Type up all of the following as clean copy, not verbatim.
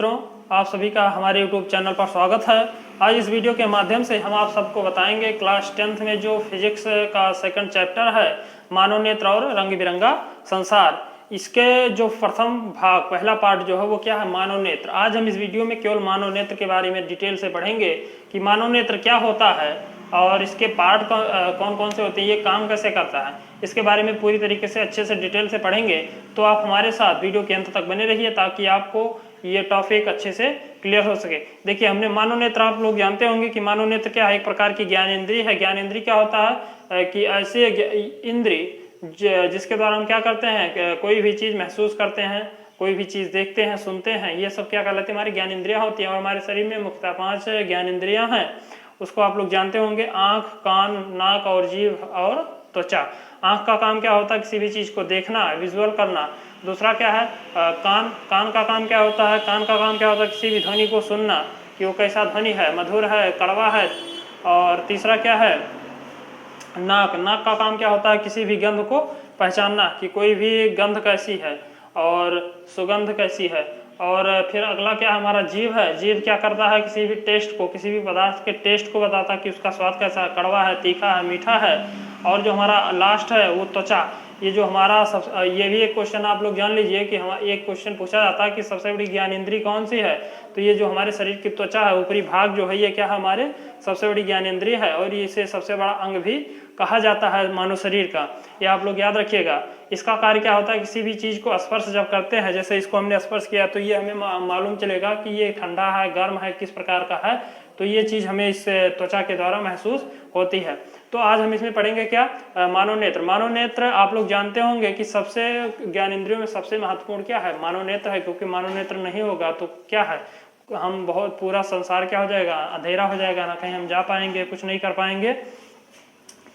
मित्रों, आप सभी का हमारे YouTube चैनल पर स्वागत है। आज इस वीडियो के माध्यम से हम आप सबको बताएंगे क्लास 10th में जो फिजिक्स का सेकंड चैप्टर है मानव नेत्र और रंग बिरंगा संसार, इसके जो प्रथम भाग पहला पार्ट जो है वो क्या है, मानव नेत्र। आज हम इस वीडियो में केवल मानव नेत्र के बारे में डिटेल से पढ़ेंगे कि मानव नेत्र क्या होता है और इसके पार्ट कौन कौन से होते हैं, ये काम कैसे करता है, इसके बारे में पूरी तरीके से अच्छे से डिटेल से पढ़ेंगे। तो आप हमारे साथ वीडियो के अंत तक बने रहिए ताकि आपको ये टॉपिक अच्छे से क्लियर हो सके। देखिए, हमने मानव नेत्र, आप लोग जानते होंगे कि मानव नेत्र क्या है, एक प्रकार की ज्ञान इंद्रिय है। ज्ञान इंद्रिय क्या होता है कि ऐसे इंद्रिय जिसके द्वारा हम क्या करते हैं, कोई भी चीज़ महसूस करते हैं, कोई भी चीज़ देखते हैं, सुनते हैं, ये सब क्या कहलाती है, हमारी ज्ञान इंद्रियाँ होती हैं। और हमारे शरीर में मुख्यतः 5 ज्ञान इंद्रियाँ हैं, उसको आप लोग जानते होंगे, आँख, कान, नाक और जीभ और त्वचा। आँख का काम क्या होता है, किसी भी चीज़ को देखना, विजुअल करना। दूसरा क्या है, कान का काम क्या होता है, कान का काम क्या होता है, किसी भी ध्वनि को सुनना कि वो कैसा ध्वनि है, मधुर है, कड़वा है। और तीसरा क्या है, नाक का काम क्या होता है, किसी भी गंध को पहचानना कि कोई भी गंध कैसी है और सुगंध कैसी है। और फिर अगला क्या हमारा जीभ है। जीभ क्या करता है, किसी भी टेस्ट को, किसी भी पदार्थ के टेस्ट को बताता है कि उसका स्वाद कैसा है, कड़वा है, तीखा है, मीठा है। और जो हमारा लास्ट है वो त्वचा। ये जो हमारा ये भी एक क्वेश्चन आप लोग जान लीजिए कि हम एक क्वेश्चन पूछा जाता है कि सबसे बड़ी ज्ञान इंद्रिय कौन सी है, तो ये जो हमारे शरीर की त्वचा है, ऊपरी भाग जो है, ये क्या है, हमारे सबसे बड़ी ज्ञान इंद्रिय है और इसे सबसे बड़ा अंग भी कहा जाता है मानव शरीर का। ये आप लोग याद रखिएगा। इसका कार्य क्या होता है, किसी भी चीज़ को स्पर्श जब करते हैं, जैसे इसको हमने स्पर्श किया तो ये हमें मालूम चलेगा कि ये ठंडा है, गर्म है, किस प्रकार का है, तो ये चीज़ हमें इस त्वचा के द्वारा महसूस होती है। तो आज हम इसमें पढ़ेंगे क्या, मानव नेत्र। मानव नेत्र आप लोग जानते होंगे कि सबसे ज्ञान इंद्रियों में सबसे महत्वपूर्ण क्या है, मानव नेत्र है। क्योंकि मानव नेत्र नहीं होगा तो क्या है, हम बहुत पूरा संसार क्या हो जाएगा, अंधेरा हो जाएगा, ना कहीं हम जा पाएंगे, कुछ नहीं कर पाएंगे।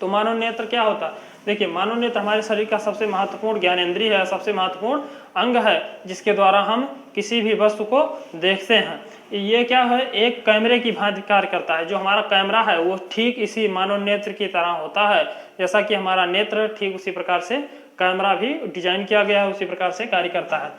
तो मानव नेत्र क्या होता है, देखिए, मानव नेत्र हमारे शरीर का सबसे महत्वपूर्ण ज्ञान इंद्रिय है, सबसे महत्वपूर्ण अंग है, जिसके द्वारा हम किसी भी वस्तु को देखते हैं। ये क्या है, एक कैमरे की भांति कार्य करता है। जो हमारा कैमरा है वो ठीक इसी मानव नेत्र की तरह होता है। जैसा कि हमारा नेत्र, ठीक उसी प्रकार से कैमरा भी डिजाइन किया गया है, उसी प्रकार से कार्य करता है।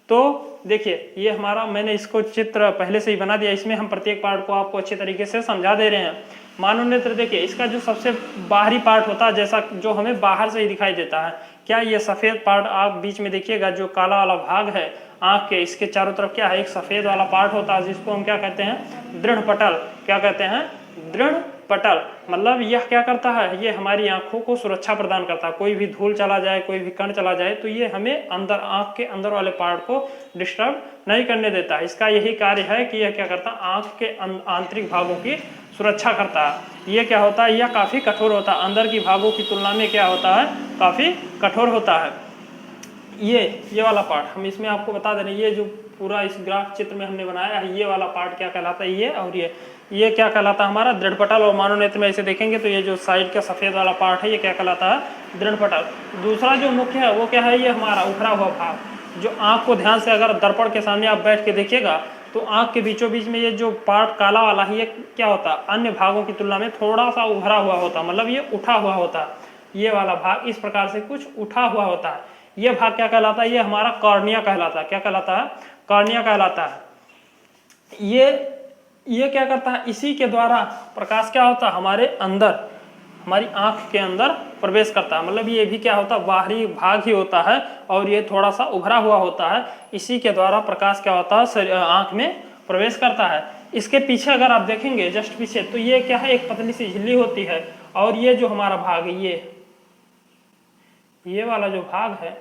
तो देखिए, ये हमारा, मैंने इसको चित्र पहले से ही बना दिया, इसमें हम प्रत्येक पार्ट को आपको अच्छे तरीके से समझा दे रहे हैं। मानव नेत्र देखिए, इसका जो सबसे बाहरी पार्ट होता है, जैसा जो हमें बाहर से ही दिखाई देता है, क्या ये सफ़ेद पार्ट आप बीच में देखिएगा, जो काला वाला भाग है आँख के, इसके चारों तरफ क्या है, एक सफ़ेद वाला पार्ट होता है, जिसको हम क्या कहते हैं, दृढ़ पटल। क्या कहते हैं, दृढ़ पटल। मतलब यह क्या करता है, ये हमारी आंखों को सुरक्षा प्रदान करता है। कोई भी धूल चला जाए, कोई भी कण चला जाए, तो ये हमें अंदर, आंख के अंदर वाले पार्ट को डिस्टर्ब नहीं करने देता है। इसका यही कार्य है कि यह क्या करता है, आंख के आंतरिक भागों की सुरक्षा करता है। ये क्या होता है, यह काफ़ी कठोर होता है, अंदर की भागों की तुलना में क्या होता है, काफ़ी कठोर होता है। ये वाला पार्ट हम इसमें आपको बता दे रहे हैं, ये जो पूरा इस ग्राफ चित्र में हमने बनाया है, ये वाला पार्ट क्या कहलाता है, ये और ये क्या कहलाता है, हमारा दृढ़ पटल। और मानव नेत्र में ऐसे देखेंगे तो ये जो साइड का सफ़ेद वाला पार्ट है, ये क्या कहलाता है, दृढ़ पटल। दूसरा जो मुख्य है वो क्या है, ये हमारा उभरा हुआ भाग, जो आँख को ध्यान से अगर दर्पण के सामने आप बैठ के देखिएगा तो आँख के बीचों बीच में ये जो पार्ट काला वाला है, ये क्या होता है, अन्य भागों की तुलना में थोड़ा सा उभरा हुआ होता है, मतलब ये उठा हुआ होता है। ये वाला भाग इस प्रकार से कुछ उठा हुआ होता है। ये भाग क्या कहलाता है, ये हमारा कॉर्निया कहलाता है। क्या कहलाता है, कॉर्निया कहलाता है। ये क्या करता है, इसी के द्वारा प्रकाश क्या होता है, हमारे अंदर, हमारी आंख के अंदर प्रवेश करता है। मतलब ये भी क्या होता है, बाहरी भाग ही होता है और ये थोड़ा सा उभरा हुआ होता है। इसी के द्वारा प्रकाश क्या होता है, आंख में प्रवेश करता है। इसके पीछे अगर आप देखेंगे, जस्ट पीछे, तो ये क्या है, एक पतली सी झिल्ली होती है। और ये जो हमारा भाग है, ये वाला जो भाग है,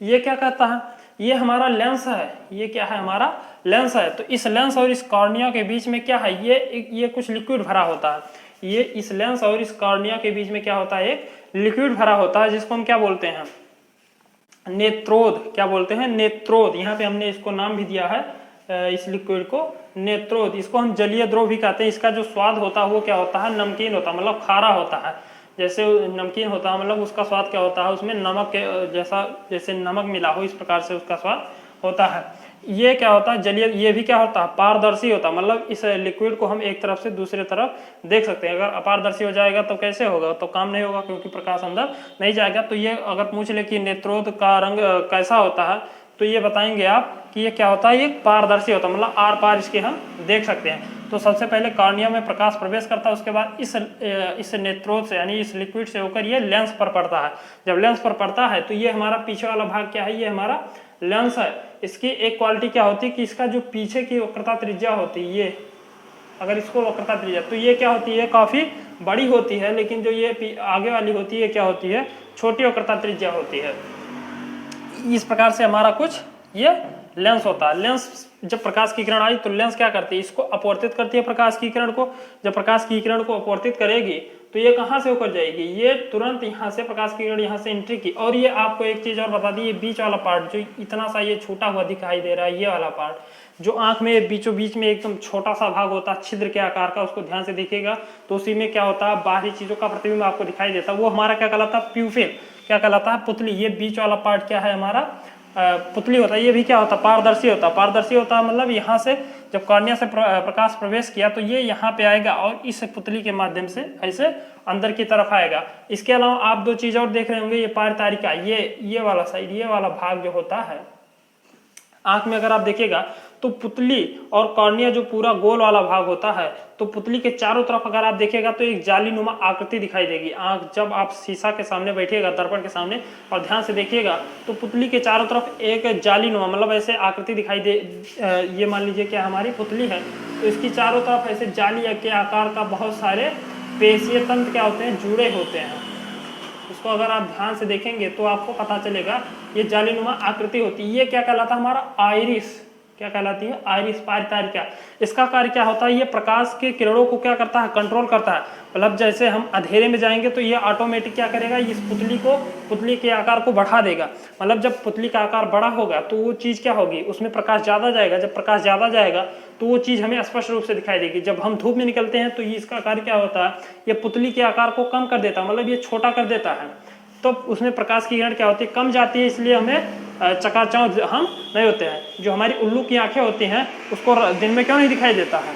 ये क्या कहता है, ये हमारा लेंस है। ये क्या है, हमारा लेंस है। तो इस लेंस और इस कॉर्निया के बीच में क्या है, ये कुछ लिक्विड भरा होता है। ये इस लेंस और इस कॉर्निया के बीच में क्या होता है, एक लिक्विड भरा होता है, जिसको हम क्या बोलते हैं, नेत्रोद। क्या बोलते हैं, नेत्रोद। यहाँ पे हमने इसको नाम भी दिया है, इस लिक्विड को नेत्रोद। इसको हम जलीय द्रव भी कहते हैं। इसका जो स्वाद होता है वो क्या होता है, नमकीन होता है, मतलब खारा होता है। जैसे नमकीन होता है, मतलब उसका स्वाद क्या होता है, उसमें नमक के जैसे नमक मिला हो, इस प्रकार से उसका स्वाद होता है। ये क्या होता है, जलीय। ये भी क्या होता है, पारदर्शी होता है। मतलब इस लिक्विड को हम एक तरफ से दूसरे तरफ देख सकते हैं। अगर अपारदर्शी हो जाएगा तो कैसे होगा, तो काम नहीं होगा, क्योंकि प्रकाश अंदर नहीं जाएगा। तो ये अगर पूछ ले कि नेत्रोद का रंग कैसा होता है, तो ये बताएंगे आप कि ये क्या होता है, ये पारदर्शी होता है, मतलब आर पार इसके हम देख सकते हैं। तो सबसे पहले कॉर्निया में प्रकाश प्रवेश करता है, उसके बाद इस नेत्रों से यानी इस लिक्विड से होकर ये लेंस पर पड़ता है। जब लेंस पर पड़ता है तो ये हमारा पीछे वाला भाग क्या है, ये हमारा लेंस है। इसकी एक क्वालिटी क्या होती है कि इसका जो पीछे की वक्रता त्रिज्या होती है, ये अगर इसको वक्रता त्रिज्या, तो ये क्या होती है, काफ़ी बड़ी होती है, लेकिन जो ये आगे वाली होती है क्या होती है, छोटी वक्रता त्रिज्या होती है। इस प्रकार से हमारा कुछ ये लेंस होता है। लेंस जब प्रकाश की किरण आई तो लेंस क्या करती है, इसको अपवर्तित करती है प्रकाश की किरण को। जब प्रकाश की किरण को अपवर्तित करेगी तो ये कहाँ से होकर जाएगी, ये तुरंत यहाँ से प्रकाश की किरण यहाँ से एंट्री की। और ये आपको एक चीज और बता दी, ये बीच वाला पार्ट जो इतना सा ये छोटा हुआ दिखाई दे रहा है, ये वाला पार्ट जो आंख में बीचों बीच में एकदम छोटा सा भाग होता है छिद्र के आकार का, उसको ध्यान से देखिएगा तो उसी में क्या होता है, बाहरी चीजों का प्रतिबिंब आपको दिखाई देता है। वो हमारा क्या कहलाता है, प्यूपिल, क्या कहलाता है, पुतली। ये बीच वाला पार्ट क्या है हमारा, पुतली होता है। ये भी क्या होता है, पारदर्शी होता है। पारदर्शी होता है मतलब यहाँ से जब कॉर्निया से प्रकाश प्रवेश किया तो ये यहाँ पे आएगा और इस पुतली के माध्यम से ऐसे अंदर की तरफ आएगा। इसके अलावा आप दो चीज और देख रहे होंगे, ये पारतारिका, ये वाला साइड, ये वाला भाग जो होता है आंख में अगर आप देखिएगा तो पुतली और कॉर्निया जो पूरा गोल वाला भाग होता है, तो पुतली के चारों तरफ अगर आप देखिएगा तो एक जालीनुमा आकृति दिखाई देगी। आंख जब आप शीशा के सामने बैठिएगा, दर्पण के सामने, और ध्यान से देखिएगा तो पुतली के चारों तरफ एक जालीनुमा मतलब ऐसे आकृति दिखाई दे। ये मान लीजिए क्या हमारी पुतली है, तो इसकी चारों तरफ ऐसे जाली के आकार का बहुत सारे पेशीय तंत्र क्या होते हैं, जुड़े होते हैं। इसको अगर आप ध्यान से देखेंगे तो आपको पता चलेगा ये जालीनुमा आकृति होती है। ये क्या कहलाता है, हमारा आइरिस, क्या कहलाती है, आइरिस पारतारिका। इसका कार्य क्या होता है, ये प्रकाश के किरणों को क्या करता है, कंट्रोल करता है। मतलब जैसे हम अंधेरे में जाएंगे तो ये ऑटोमेटिक क्या करेगा, इस पुतली के आकार को बढ़ा देगा। मतलब जब पुतली का आकार बड़ा होगा तो वो चीज क्या होगी, उसमें प्रकाश ज्यादा जाएगा। जब प्रकाश ज्यादा जाएगा तो वो चीज हमें स्पष्ट रूप से दिखाई देगी। जब हम धूप में निकलते हैं तो ये इसका कार्य क्या होता है, ये पुतली के आकार को कम कर देता है, मतलब ये छोटा कर देता है। तो उसमें प्रकाश की किरण क्या होती है, कम जाती है, इसलिए हमें चकाचौंध हम नहीं होते हैं। जो हमारी उल्लू की आंखें होती हैं उसको दिन में क्यों नहीं दिखाई देता है,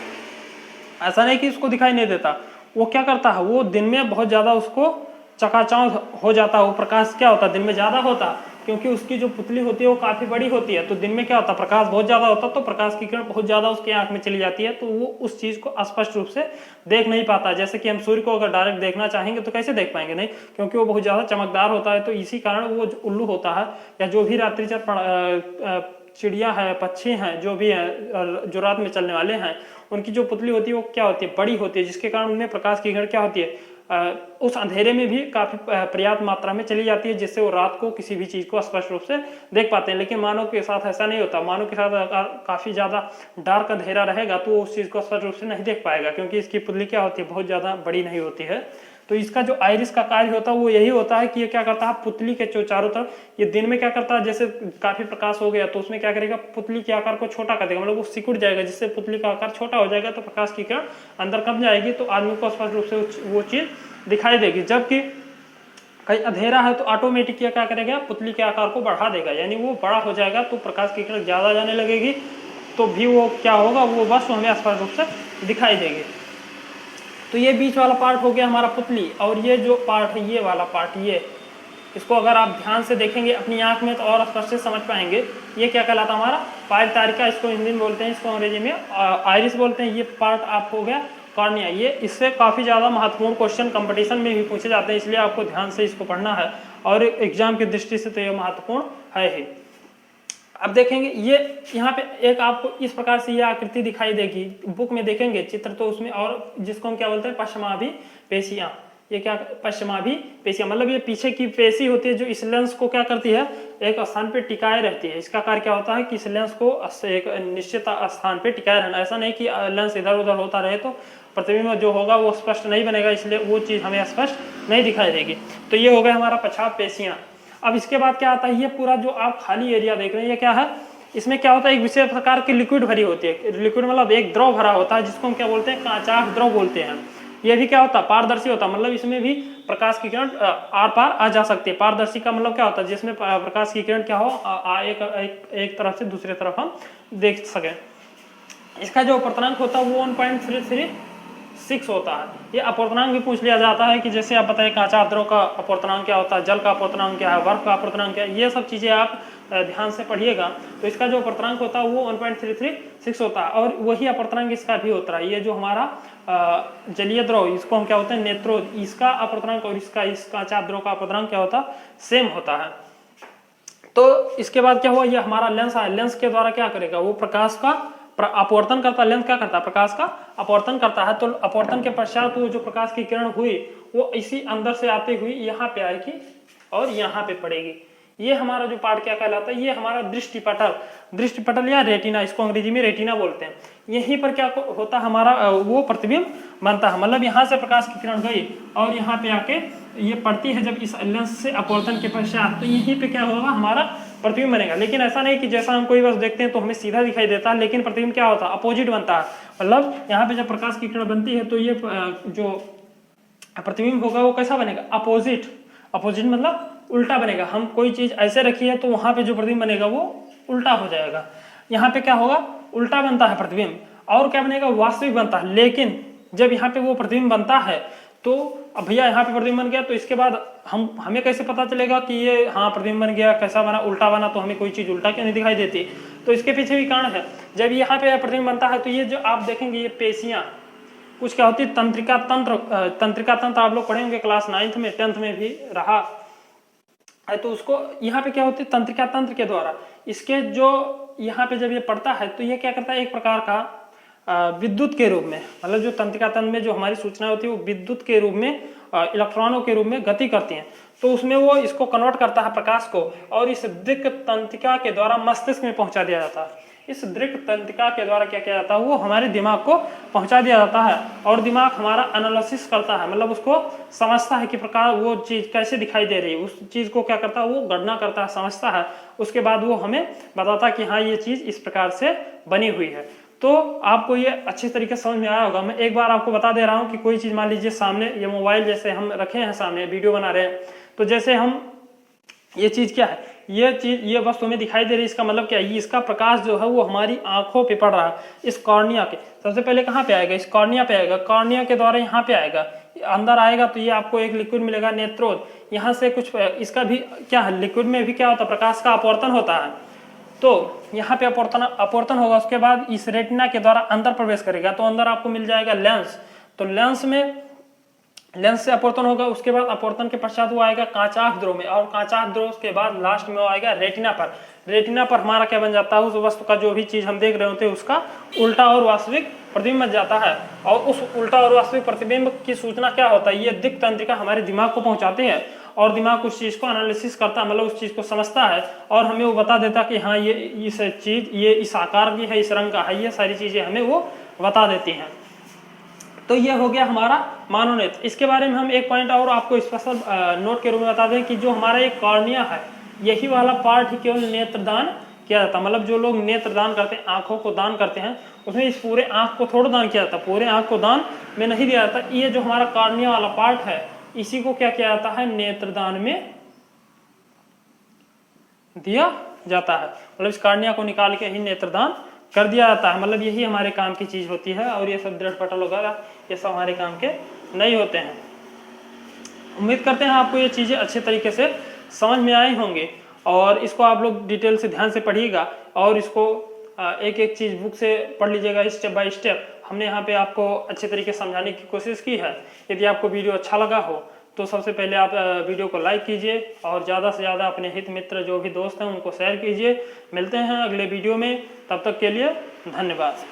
ऐसा नहीं कि उसको दिखाई नहीं देता, वो क्या करता है, वो दिन में बहुत ज्यादा उसको चकाचौंध हो जाता है। वो प्रकाश क्या होता है, दिन में ज्यादा होता है, क्योंकि उसकी जो पुतली होती है वो काफी बड़ी होती है। तो दिन में क्या होता है, प्रकाश बहुत ज्यादा होता है, तो प्रकाश की किरण बहुत ज्यादा उसके आंख में चली जाती है, तो वो उस चीज को स्पष्ट रूप से देख नहीं पाता। जैसे कि हम सूर्य को अगर डायरेक्ट देखना चाहेंगे तो कैसे देख पाएंगे, नहीं, क्योंकि वो बहुत ज्यादा चमकदार होता है। तो इसी कारण वो जो उल्लू होता है या जो भी रात्रिचर चिड़िया है, पक्षी हैं, जो भी हैं जो रात में चलने वाले हैं, उनकी जो पुतली होती है वो क्या होती है, बड़ी होती है, जिसके कारण उनमें प्रकाश की किरण क्या होती है, उस अंधेरे में भी काफी पर्याप्त मात्रा में चली जाती है, जिससे वो रात को किसी भी चीज को स्पष्ट रूप से देख पाते हैं। लेकिन मानव के साथ ऐसा नहीं होता। मानव के साथ काफी ज्यादा डार्क अंधेरा रहेगा तो वो उस चीज को स्पष्ट रूप से नहीं देख पाएगा, क्योंकि इसकी पुतली क्या होती है, बहुत ज्यादा बड़ी नहीं होती है। तो इसका जो आइरिस का कार्य होता है वो यही होता है कि ये क्या करता है, पुतली के चारों तरफ, ये दिन में क्या करता है, जैसे काफी प्रकाश हो गया तो उसमें क्या करेगा, पुतली के आकार को छोटा कर देगा, मतलब वो सिकुड़ जाएगा, जिससे पुतली का आकार छोटा हो जाएगा, तो प्रकाश की किरण अंदर कम जाएगी, तो आदमी को स्पष्ट रूप से वो चीज दिखाई देगी। जबकि कहीं अंधेरा है तो ऑटोमेटिक क्या करेगा, पुतली के आकार को बढ़ा देगा, यानी वो बड़ा हो जाएगा, तो प्रकाश की किरण ज्यादा जाने लगेगी, तो भी वो क्या होगा, वो वस्तु हमें स्पष्ट रूप से दिखाई देगी। तो ये बीच वाला पार्ट हो गया हमारा पुतली, और ये जो पार्ट है, ये वाला पार्ट, ये इसको अगर आप ध्यान से देखेंगे अपनी आंख में तो और स्पष्ट से समझ पाएंगे। ये क्या कहलाता है, हमारा पारतारिका, इसको हिंदी में बोलते हैं, इसको अंग्रेजी में आइरिस बोलते हैं। ये पार्ट आप हो गया कॉर्निया। ये इससे काफ़ी ज़्यादा महत्वपूर्ण क्वेश्चन कंपटीशन में भी पूछे जाते हैं, इसलिए आपको ध्यान से इसको पढ़ना है, और एग्जाम की दृष्टि से तो ये महत्वपूर्ण है ही। अब देखेंगे ये यहाँ पे एक आपको इस प्रकार से ये आकृति दिखाई देगी, बुक में देखेंगे चित्र तो उसमें, और जिसको हम क्या बोलते हैं, पश्चिमाभि पेशियां। ये क्या, पश्चिमाभि पेशियां, मतलब ये पीछे की पेशी होती है जो इस लेंस को क्या करती है, एक स्थान पे टिकाए रहती है। इसका कार्य क्या होता है कि इस लेंस को एक निश्चित स्थान पे टिकाए रहना। ऐसा नहीं कि लेंस इधर उधर होता रहे तो प्रतिबिंब जो होगा वो स्पष्ट नहीं बनेगा, इसलिए वो चीज हमें स्पष्ट नहीं दिखाई देगी। तो ये हो गया हमारा पश्चात पेशियां। अब इसके बाद क्या आता है, ये पूरा जो आप खाली एरिया देख रहे हैं ये क्या है, इसमें क्या होता है, एक विशेष प्रकार की लिक्विड भरी होती है। लिक्विड मतलब एक द्रव भरा होता है, जिसको हम क्या बोलते हैं, कांचाभ द्रव बोलते हैं। ये भी क्या होता है, पारदर्शी होता है, मतलब इसमें भी प्रकाश की किरण आर पार आ जा सकती है। पारदर्शी का मतलब क्या होता है, जिसमें प्रकाश की किरण क्या हो, एक तरफ से दूसरे तरफ हम देख सकें। इसका जो अपवर्तनांक होता है वो 1.336 होता है। ये अपवर्तनांक भी पूछ लिया जाता है कि जैसे आप बताइए कांचा द्रव का अपवर्तनांक क्या होता है, जल का अपवर्तनांक क्या है, बर्फ का अपवर्तनांक क्या है, ये सब चीजें आप ध्यान से पढ़िएगा तो इसका जो अपर्तनांक होता है वो 1.336 होता है और वही अपर्तनांक इसका भी होता है। ये जो हमारा जलीय द्रव, इसको हम क्या होता है नेत्रोद, इसका अपर्तनांक और इसका चाप द्रव का अपर्तनांक क्या होता है सेम होता है। तो इसके बाद क्या हुआ, ये हमारा लेंस है, लेंस के द्वारा क्या करेगा वो प्रकाश का अपवर्तन करता है। लेंस क्या करता है प्रकाश का अपवर्तन करता है। तो अपवर्तन के पश्चात वो जो प्रकाश की किरण हुई वो इसी अंदर से आती हुई यहाँ पे आएगी और यहाँ पे पड़ेगी। ये हमारा जो पार्ट क्या कहलाता है, ये हमारा दृष्टिपटल, दृष्टिपटल या रेटिना, इसको अंग्रेजी में रेटिना बोलते हैं। यहीं पर क्या होता है हमारा वो प्रतिबिंब बनता है। मतलब यहाँ से प्रकाश की किरण गई और यहाँ पे आके ये पड़ती है जब इस लेंस से अपवर्तन के पश्चात, तो यहीं पे क्या होगा हमारा प्रतिबिंब बनेगा। लेकिन ऐसा नहीं कि जैसा हम कोई वस्तु देखते हैं तो हमें सीधा दिखाई देता है, लेकिन प्रतिबिंब क्या होता है अपोजिट बनता है। मतलब यहाँ पे जब प्रकाश की किरण बनती है तो ये जो प्रतिबिंब होगा वो कैसा बनेगा अपोजिट, अपोजिट मतलब उल्टा बनेगा। हम कोई चीज ऐसे रखी है तो वहां पे जो प्रतिबिंब बनेगा वो उल्टा हो जाएगा। यहाँ पे क्या होगा उल्टा बनता है प्रतिबिंब, और क्या बनेगा वास्तविक बनता है। लेकिन जब यहाँ पे वो प्रतिबिंब बनता है तो अब भैया यहाँ पे प्रतिबिंब बन गया तो इसके बाद हमें कैसे पता चलेगा कि ये हाँ प्रतिबिंब बन गया, कैसा बना उल्टा बना, तो हमें कोई चीज उल्टा क्यों नहीं दिखाई देती। तो इसके पीछे भी कारण है। जब यहाँ पे प्रतिबिंब बनता है तो ये जो आप देखेंगे ये पेशियां कुछ क्या होती है तंत्रिका तंत्र, तंत्रिका तंत्र आप लोग पढ़े होंगे क्लास 9th में 10th में भी रहा है। तो उसको यहाँ पे क्या होती है तंत्रिका तंत्र के द्वारा इसके जो यहाँ पे जब ये पड़ता है तो ये क्या करता है एक प्रकार का विद्युत के रूप में, मतलब जो तंत्रिका तंत्र में जो हमारी सूचना होती है वो विद्युत के रूप में इलेक्ट्रॉनों के रूप में गति करती हैं। तो उसमें वो इसको कन्वर्ट करता है प्रकाश को और इस दृक् तंत्रिका के द्वारा मस्तिष्क में पहुंचा दिया जाता है। इस दृक् तंत्रिका के द्वारा क्या किया जाता है वो हमारे दिमाग को पहुंचा दिया जाता है और दिमाग हमारा एनालिसिस करता है, मतलब उसको समझता है कि प्रकार वो चीज कैसे दिखाई दे रही है, उस चीज को क्या करता है वो गणना करता है, समझता है। उसके बाद वो हमें बताता है कि हाँ ये चीज इस प्रकार से बनी हुई है। तो आपको ये अच्छे तरीके से समझ में आया होगा। मैं एक बार आपको बता दे रहा हूँ कि कोई चीज मान लीजिए सामने ये मोबाइल जैसे हम रखे हैं सामने वीडियो बना रहे हैं, तो जैसे हम ये चीज क्या है ये चीज ये वस्तु हमें दिखाई दे रही है, इसका मतलब क्या है इसका प्रकाश जो है वो हमारी आंखों पे पड़ रहा है। इस कॉर्निया के सबसे पहले कहाँ पे आएगा, इस कॉर्निया पे आएगा, कॉर्निया के द्वारा यहाँ पे आएगा, अंदर आएगा तो ये आपको एक लिक्विड मिलेगा नेत्रोद। यहाँ से कुछ इसका भी क्या है लिक्विड में भी क्या होता है प्रकाश का अपवर्तन होता है। तो यहाँ पे अपवर्तन होगा, उसके बाद इस रेटिना के द्वारा अंदर प्रवेश करेगा तो अंदर आपको मिल जाएगा लेंस। तो लेंस से अपवर्तन होगा, उसके बाद अपवर्तन के पश्चात वो आएगा कांचाक ध्रुव में और कांचाक ध्रुव के बाद लास्ट में वो आएगा रेटिना पर। रेटिना पर हमारा क्या बन जाता है उस वस्तु का जो भी चीज हम देख रहे होते हैं उसका उल्टा और वास्तविक प्रतिबिंब बन जाता है। और उस उल्टा और वास्तविक प्रतिबिंब की सूचना क्या होता है ये दृक् तंत्रिका हमारे दिमाग को पहुंचाते हैं और दिमाग उस चीज को एनालिसिस करता है, मतलब उस चीज को समझता है और हमें वो बता देता कि हाँ ये इस चीज ये इस आकार की है, इस रंग का है, ये सारी चीजें हमें वो बता देती हैं। तो ये हो गया हमारा मानोनेत्र। इसके बारे में हम एक पॉइंट और आपको स्पेशल नोट के रूप में बता दें कि जो हमारा एक कॉर्निया है यही वाला पार्ट ही केवल नेत्रदान किया जाता है। मतलब जो लोग नेत्रदान करते हैं आंखों को दान करते हैं उसमें इस पूरे आंख को थोड़ा दान किया जाता, पूरे आंख को दान में नहीं दिया जाता। ये जो हमारा कॉर्निया वाला पार्ट है इसी को क्या किया जाता है नेत्रदान में दिया जाता है। मतलब इस कॉर्निया को निकाल के ही नेत्रदान कर दिया जाता है। मतलब यही हमारे काम की चीज होती है और ये सब दृष्टिपटल वगैरह ये सब हमारे काम के नहीं होते हैं। उम्मीद करते हैं आपको ये चीजें अच्छे तरीके से समझ में आई होंगी और इसको आप लोग डिटेल से ध्यान से पढ़िएगा और इसको एक एक चीज बुक से पढ़ लीजिएगा स्टेप बाय स्टेप। हमने यहाँ पे आपको अच्छे तरीके से समझाने की कोशिश की है। यदि आपको वीडियो अच्छा लगा हो तो सबसे पहले आप वीडियो को लाइक कीजिए और ज़्यादा से ज़्यादा अपने हित मित्र जो भी दोस्त हैं उनको शेयर कीजिए। मिलते हैं अगले वीडियो में, तब तक के लिए धन्यवाद।